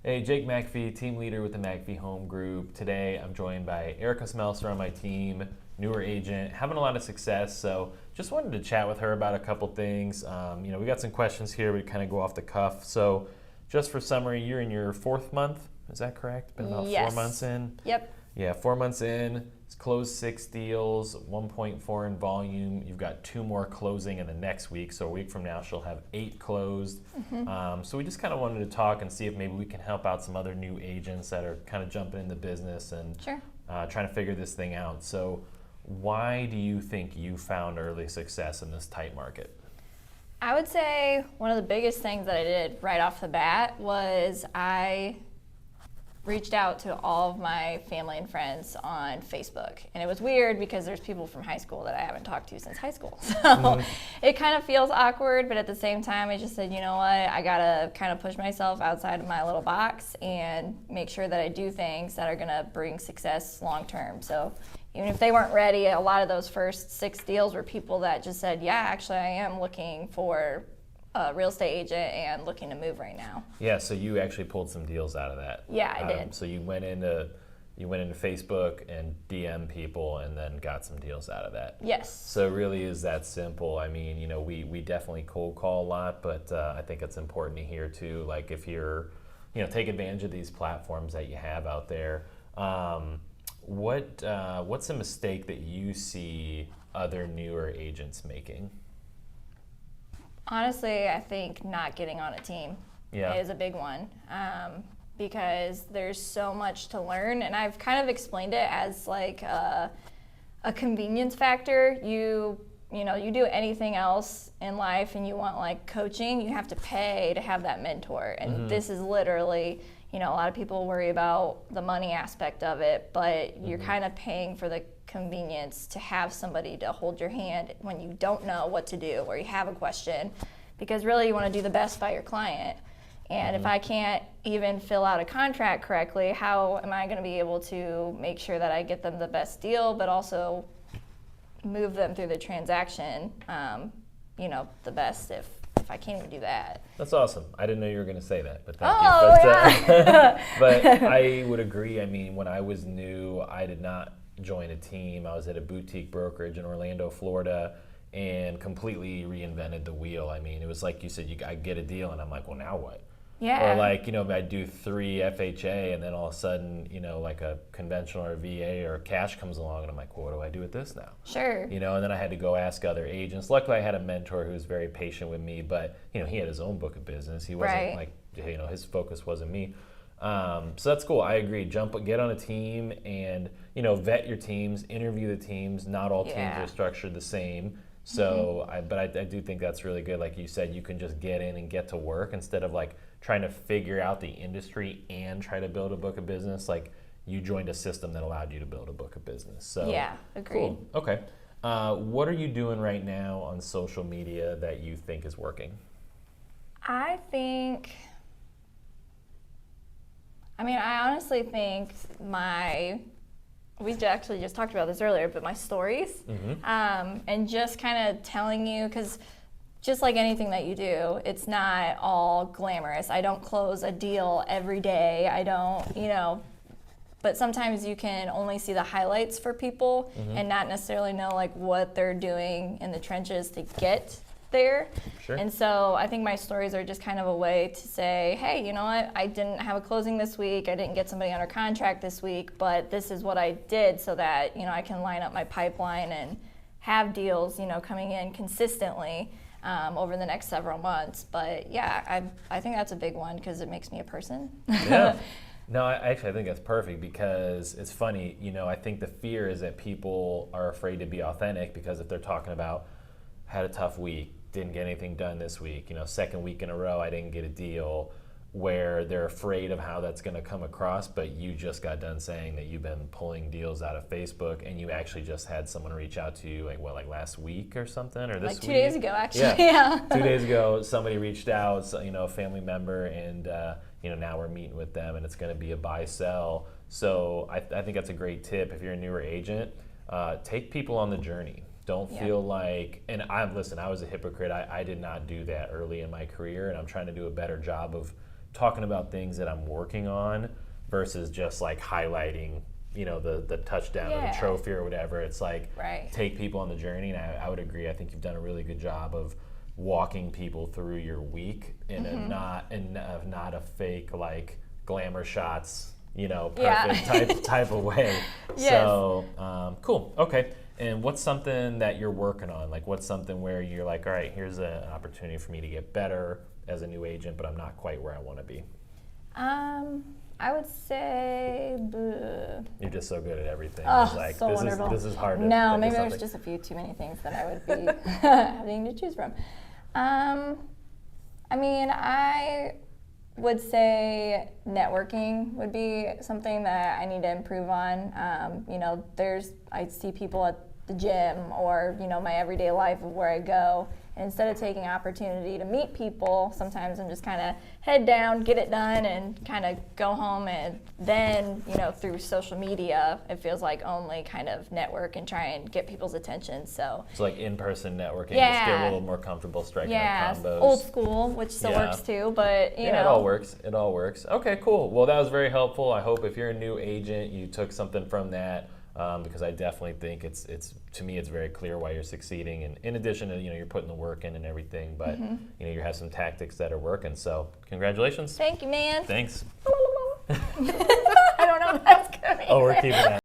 Hey, Jake McPhee, team leader with the McPhee Home Group. Today I'm joined by Erica Smelser on my team, newer agent, having a lot of success. So just wanted to chat with her about a couple things. We got some questions here. We kind of go off the cuff. So just for summary, you're in your 4th month. Is that correct? Been about 4 months in? Yep. Yeah, 4 months in. It's closed 6 deals, 1.4 in volume. You've got 2 more closing in the next week. So a week from now, she'll have 8 closed. So we just kind of wanted to talk and see if maybe we can help out some other new agents that are kind of jumping in the business and Sure. Trying to figure this thing out. So why do you think you found early success in this tight market? I would say one of the biggest things that I did right off the bat was I reached out to all of my family and friends on Facebook. And it was weird because there's people from high school that I haven't talked to since high school. So it kind of feels awkward, but at the same time, I just said, you know what, I gotta kind of push myself outside of my little box and make sure that I do things that are gonna bring success long term. So even if they weren't ready, a lot of those first 6 deals were people that just said, yeah, actually I am looking for a real estate agent and looking to move right now. Yeah, so you actually pulled some deals out of that. Yeah, I did. So you went into Facebook and DM people and then got some deals out of that. Yes. So it really is that simple. I mean, we definitely cold call a lot, but I think it's important to hear too, like if you're, take advantage of these platforms that you have out there. What's a mistake that you see other newer agents making? Honestly, I think not getting on a team is a big one because there's so much to learn. And I've kind of explained it as like a convenience factor. You do anything else in life and you want like coaching, you have to pay to have that mentor. And this is literally, a lot of people worry about the money aspect of it, but you're kind of paying for the convenience to have somebody to hold your hand when you don't know what to do or you have a question, because really you want to do the best by your client. And if I can't even fill out a contract correctly, how am I going to be able to make sure that I get them the best deal, but also move them through the transaction, the best if I can't even do that. That's awesome. I didn't know you were going to say that, but thank you. But I would agree. I mean, when I was new, I did not join a team. I was at a boutique brokerage in Orlando, Florida, and completely reinvented the wheel. I mean, it was like you said, I get a deal, and I'm like, well, now what? Yeah. Or like, I'd do 3 FHA, and then all of a sudden, like a conventional or VA or cash comes along, and I'm like, well, what do I do with this now? Sure. And then I had to go ask other agents. Luckily, I had a mentor who was very patient with me, but, he had his own book of business. He wasn't his focus wasn't me. So that's cool. I agree. Get on a team and, vet your teams, interview the teams. Not all teams are structured the same. So, I do think that's really good. Like you said, you can just get in and get to work instead of like trying to figure out the industry and try to build a book of business. Like you joined a system that allowed you to build a book of business. So yeah, agreed. Cool. Okay. What are you doing right now on social media that you think is working? I honestly think we actually just talked about this earlier, but my stories, and just kind of telling you, because just like anything that you do, it's not all glamorous. I don't close a deal every day. I don't, but sometimes you can only see the highlights for people and not necessarily know like what they're doing in the trenches to get there. Sure. And so I think my stories are just kind of a way to say, hey, you know what, I didn't have a closing this week, I didn't get somebody under contract this week, but this is what I did so that, I can line up my pipeline and have deals, coming in consistently over the next several months. But yeah, I think that's a big one because it makes me a person. Yeah. No, I think that's perfect because it's funny, I think the fear is that people are afraid to be authentic because if they're talking about had a tough week, didn't get anything done this week, 2nd week in a row I didn't get a deal, where they're afraid of how that's going to come across, but you just got done saying that you've been pulling deals out of Facebook and you actually just had someone reach out to you like last week or something, or this like 2 week? days ago actually. Yeah. 2 days ago somebody reached out, so, a family member, and now we're meeting with them and it's going to be a buy sell. So I think that's a great tip. If you're a newer agent, take people on the journey. Don't feel like, and I was a hypocrite. I did not do that early in my career, and I'm trying to do a better job of talking about things that I'm working on versus just like highlighting, you know, the touchdown or the trophy or whatever. It's like take people on the journey, and I would agree. I think you've done a really good job of walking people through your week in a not a fake like glamour shots, you know, perfect type of way. Yes. So cool. Okay. And what's something that you're working on? Like, what's something where you're like, all right, here's an opportunity for me to get better as a new agent, but I'm not quite where I want to be? I would say, you're just so good at everything. Oh, like, so wonderful. This is hard to No, maybe there's just a few too many things that I would be having to choose from. I mean, I would say networking would be something that I need to improve on. You know, I see people at the gym or, you know, my everyday life of where I go. And instead of taking opportunity to meet people, sometimes I'm just kind of head down, get it done, and kind of go home. And then, you know, through social media, it feels like only kind of network and try and get people's attention. So like in-person networking, just get a little more comfortable striking up combos. Old school, which still works too, but you know. It all works. It all works. Okay, cool. Well, that was very helpful. I hope if you're a new agent, you took something from that. Because I definitely think it's to me it's very clear why you're succeeding, and in addition to, you know, you're putting the work in and everything, but you know, you have some tactics that are working. So congratulations. Thank you, man. Thanks. I don't know if that's good. Oh, we're keeping that.